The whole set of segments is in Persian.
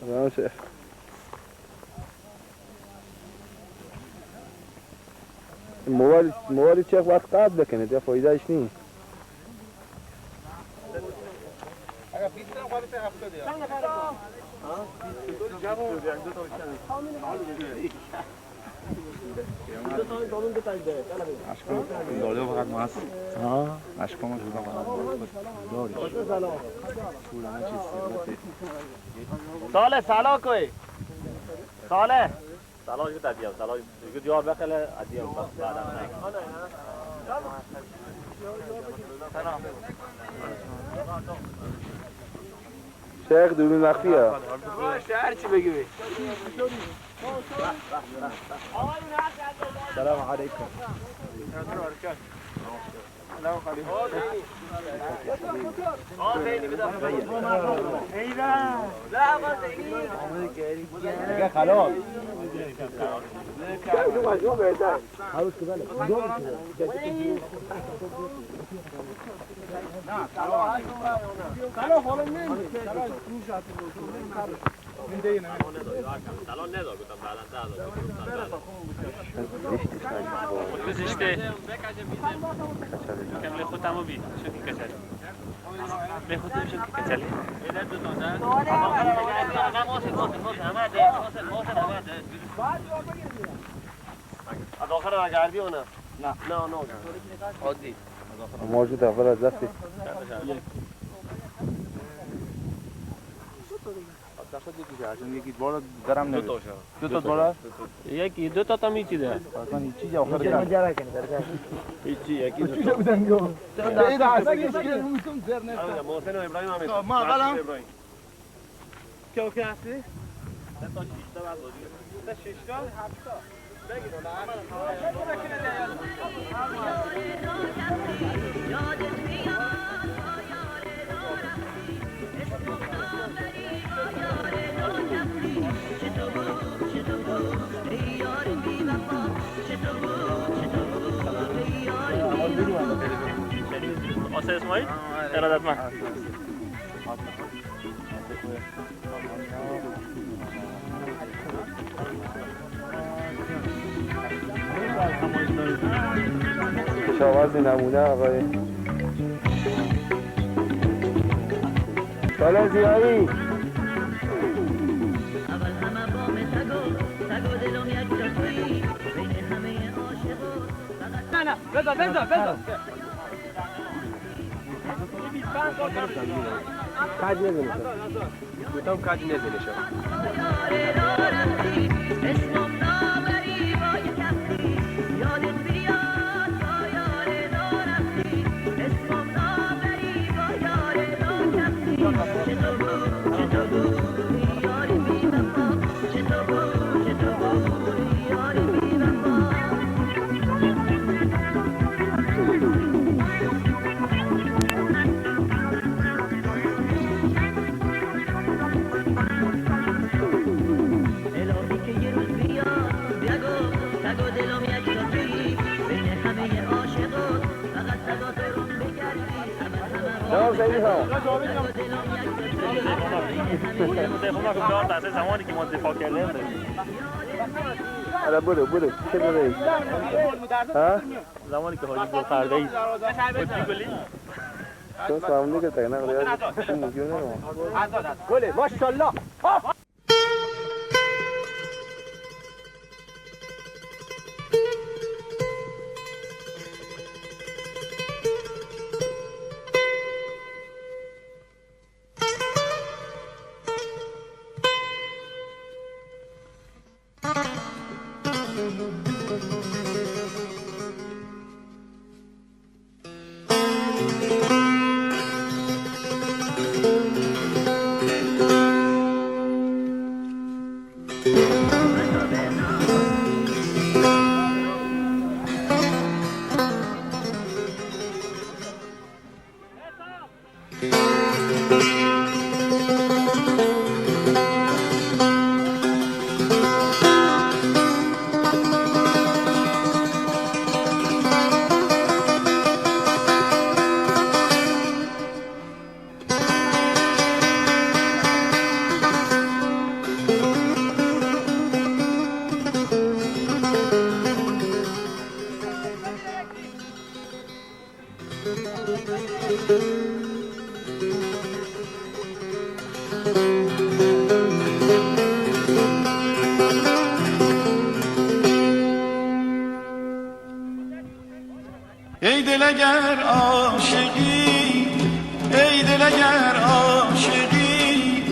سلام شیخ. موبایل چه وقت قطع بکنید یا فایدهش نیست. اگر 20 تا خالص 70 یا چند نفر ها 20 تا دو تا اشکال داده فقط ما هست ها اشکال ما شده داری سلام ساله سلام کوی ساله سلام یه دادیم سلام یه جواب بخله ادیم بعد سلام شیخ دوربین مخفیه هر چی بگی سلام علیکم سلام علیکم زینی بده ایوه لا ما زینی دیگه خلاص سلام ندار گفتم بعدا گذشته کامل خودمو بی شدی کچلی به خودم شدی کچلی اینا دو تا نه از آخر نگردی و نه نه عادی موجود اول از دستی یکی بار درم نمیاد دو تا دلار یکی دو تا هم هیچی ده اصلا هیچی آخر درم هیچی یکی دو تا بودن گو این اصلا هیچ کی نمیتون در نه محسن و ابراهیم هم هست ما قلم که اوکی هستی؟ تا 6 تا بعد بودی تا 6 تا 7 تا بگید آسه اسماعیل ارادتمند کشاورزی نمونه آقای سلام زیایی نه بذار کج نزنه گفتم کج نزنه شد زمانی که ما دفاع کردیم آره برو چه برای ها زمانی که حاجی گل خرده ای گلی تو سامنے کے تک نا ریاض مجھے نہ گل ماشاءالله ای دل اگر عاشقی ای دل اگر عاشقی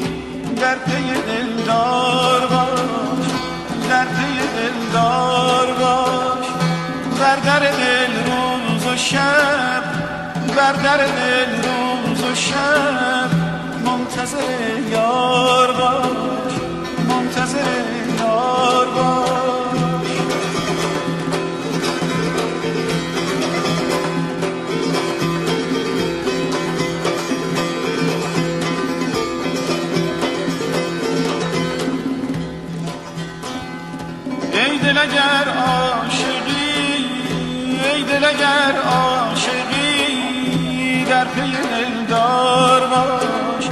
در پی دلدار باش در پی دلدار باش بر در دل روز و شب بر در دل روز و شب منتظر یار باش منتظر یار باش ای دل اگر عاشقی ای دل اگر عاشقی در پی دلدار باش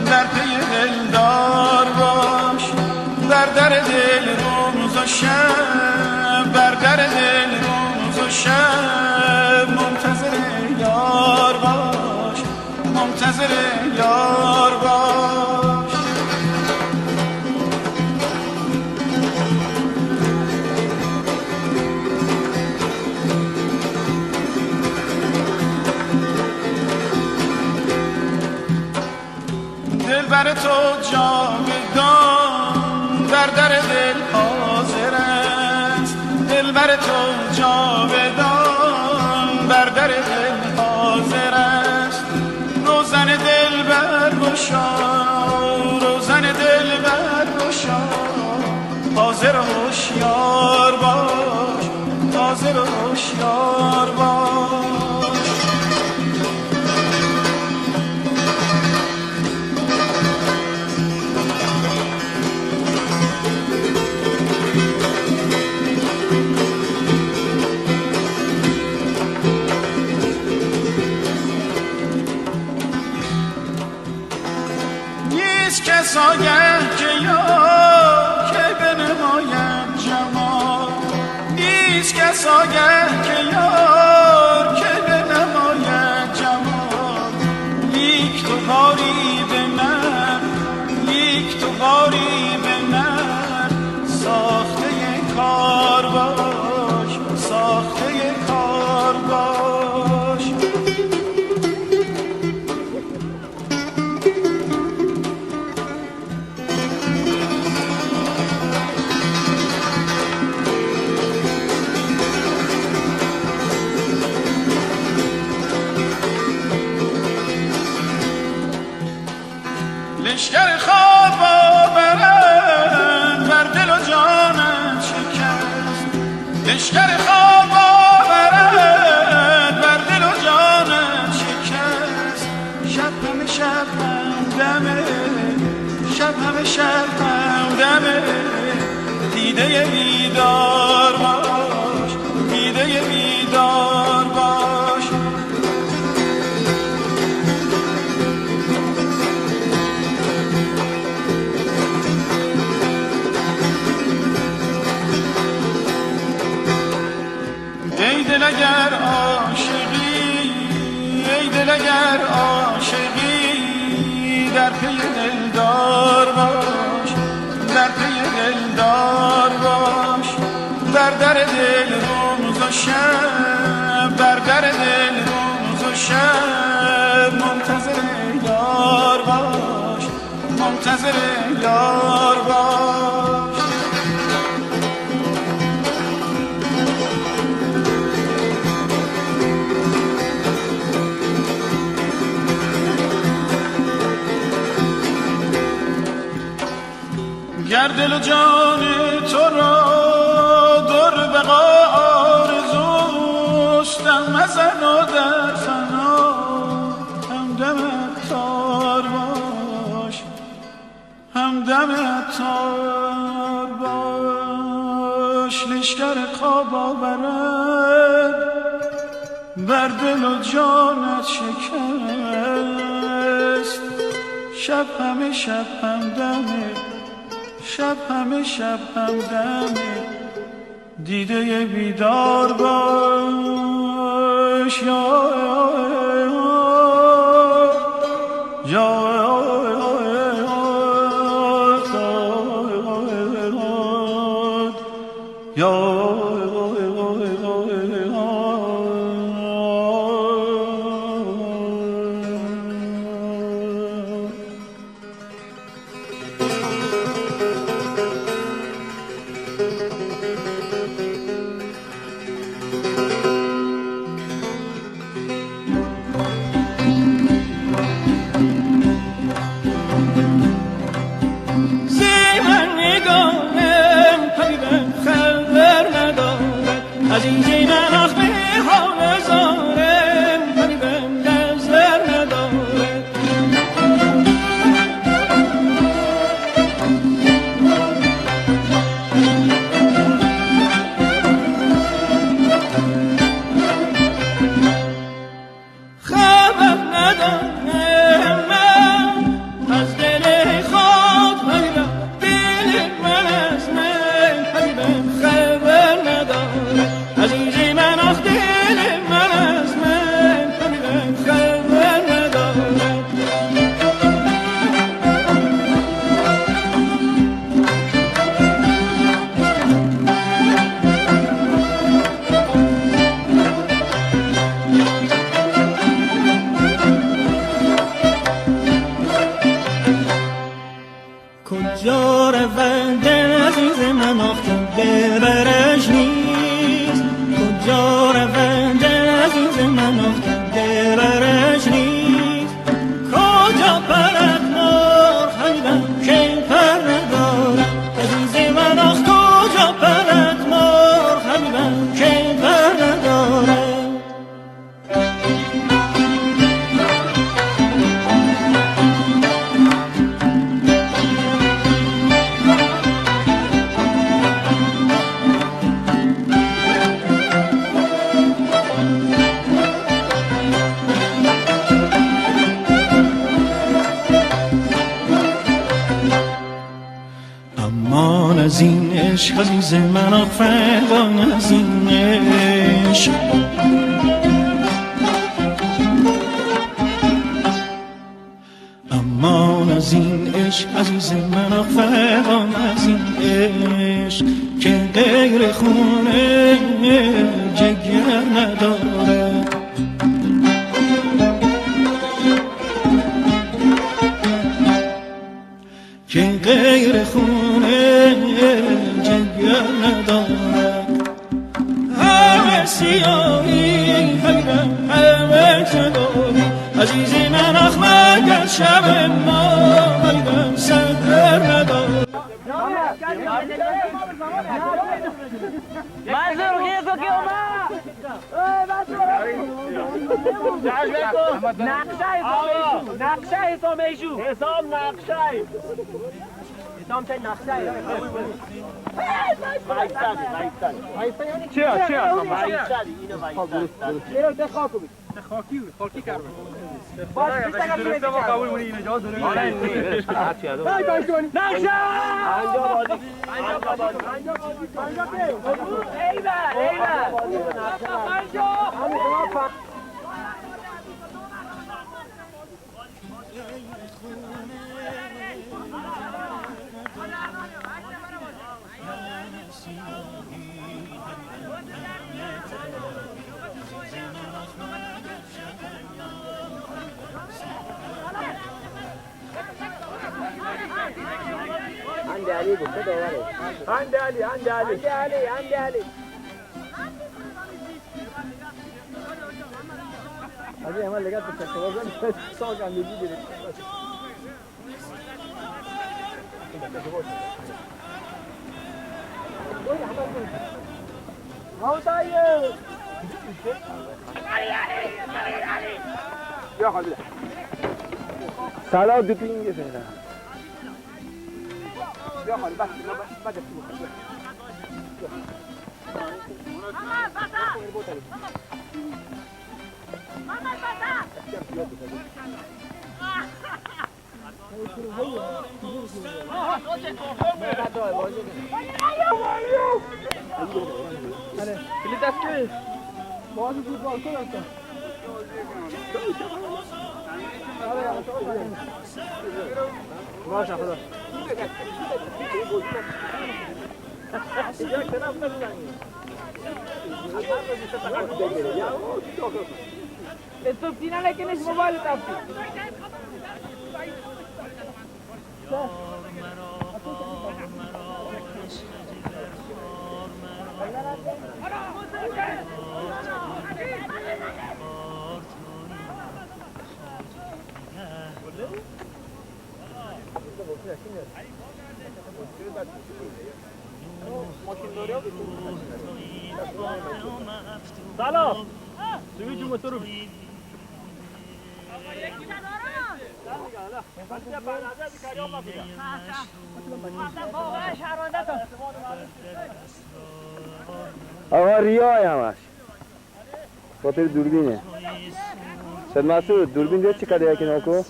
در پی دلدار باش بر در دل روز و شب بر در دل روز و شب منتظر یار باش منتظر یار باش دل بر تو جاودان در در دل حاضر است دل بر تو جاودان بر در دل حاضر است روزن دل برگشا روزن دل برگشا حاضر و هوشیار باش حاضر و هوشیار باش کساگه که یار که بنماید جمال نیست کساگه که یار که بنماید جمال لیک تو باری به من لیک تو باری به من ساخته کار باش ساخته کار باش لشکر خواب آورد بر دل و جانم شکست لشکر خواب آورد بر دل و جانم شکست شب همه شب همدمه شب همه شب همدمه دیده بیدار باش دیده بیدار باش ای دل اگر عاشقی ای دل اگر عاشقی در پی دلدار باش در پی دلدار باش بر در دل روز و شب بر در دل روز و شب منتظر یار باش منتظر یار باش گر دل و جان تو را در بقا آرزوست دم مزن و در فنا همدم عطار باش همدم عطار باش لشکر خواب آورد بر دل و جانت شکست شب همه شب همدمه شب همه شب همدمه دیده بیدار باش یا یا عزیزی من آخ به حال زارم حبیبم نظر نداره خبر ندارم من از دل خود حبیبم دل من از من حبیبم خبر نداره عزیزی من آخ دل من از من حبیبم خبر نداره کجا رود عزیز من آخ ببرش نیست کجا رود عزیز من آخ ببرش نیست کجا پرد مار حبیبم که پر ندارم عزیز من آخ کجا پرد مار حبیبم که پر ندارم امان از این عشق عزیز من آخ فدان از این عشق امان از این عشق عزیز من آخ فدان از این عشق که غیر خونه جگر نداره که غیر خونه جگر ندارد همه سیاهی حبیبم همه تداری عزیزی من آخ مگر شب ما حبیبم سفر ندارد منظور کیسو که اومد نقشه حسام ایشو حسام نقشه حسام چه نقشه چه اینو خاکی کردم باز درسته ما قبول مونی این اجازه داره نقشه علی گفته دواره علی Hadi hemen legat bir çakı var. Ben sağ kan dedi dedi. Havdayı. Ya hadi. Sala dütü inge sen. Ya hadi bak bak. Mama bata. Mama bata. तो तीन लेकिन इस मोबाइल पे आपकी سلام سویچ موتور رو آقا ریای همش خاطر دوربینه سید مسعود دوربین دید چی کده یکی ناکو؟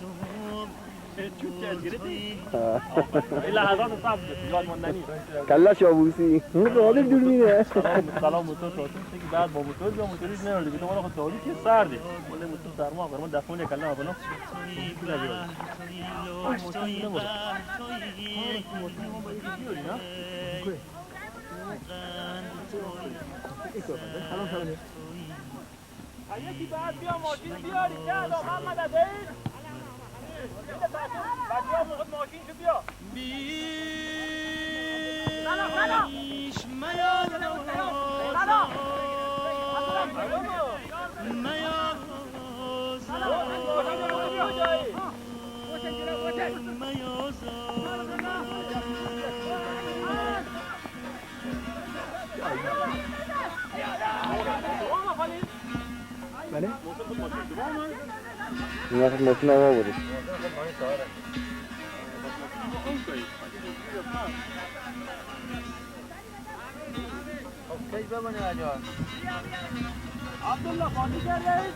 این لحظات صعب یاد ماندنی کلش آبوسی خاطر دوربینه سلام موتور شاتون که بعد با موتور یا موتوریش نمیرد دیگه ما خود سعودی که سردی ولی موتور سرما برام دفعه کلا بالا یکی بعد بیا ماشین بیاری که محمد عزیز بچه‌ها موقع ماشینشو بیا بله؟ این وقت ماشین آما بوده عبدالله خالی کردید؟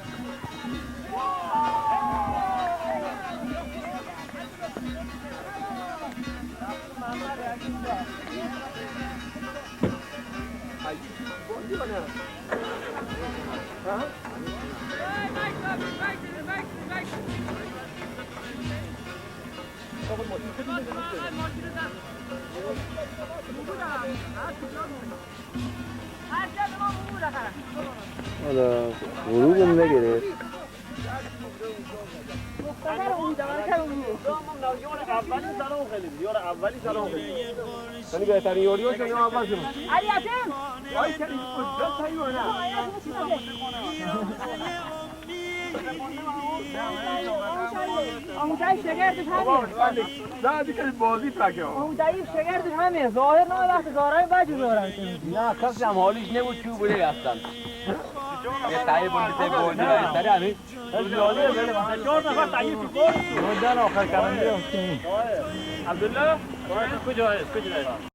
حالا غروبم نگرفت اولی سلام خیلی سنی بهترین یاریو شد یا اول شد علی عتیم آی کردیم کجا تایونه آموزای شگردش همه زدی که بازی تکه آموزای شگردش همه ظاهر نه وقت زارای بچه زارن نه کسی هم حالیش نبود چوب بوده اصلا یه تایی بوده بودی و سری همین زیاده بله 4 نفر تایی تو کار مدن آخر کردن عبدالله کجا هست کجا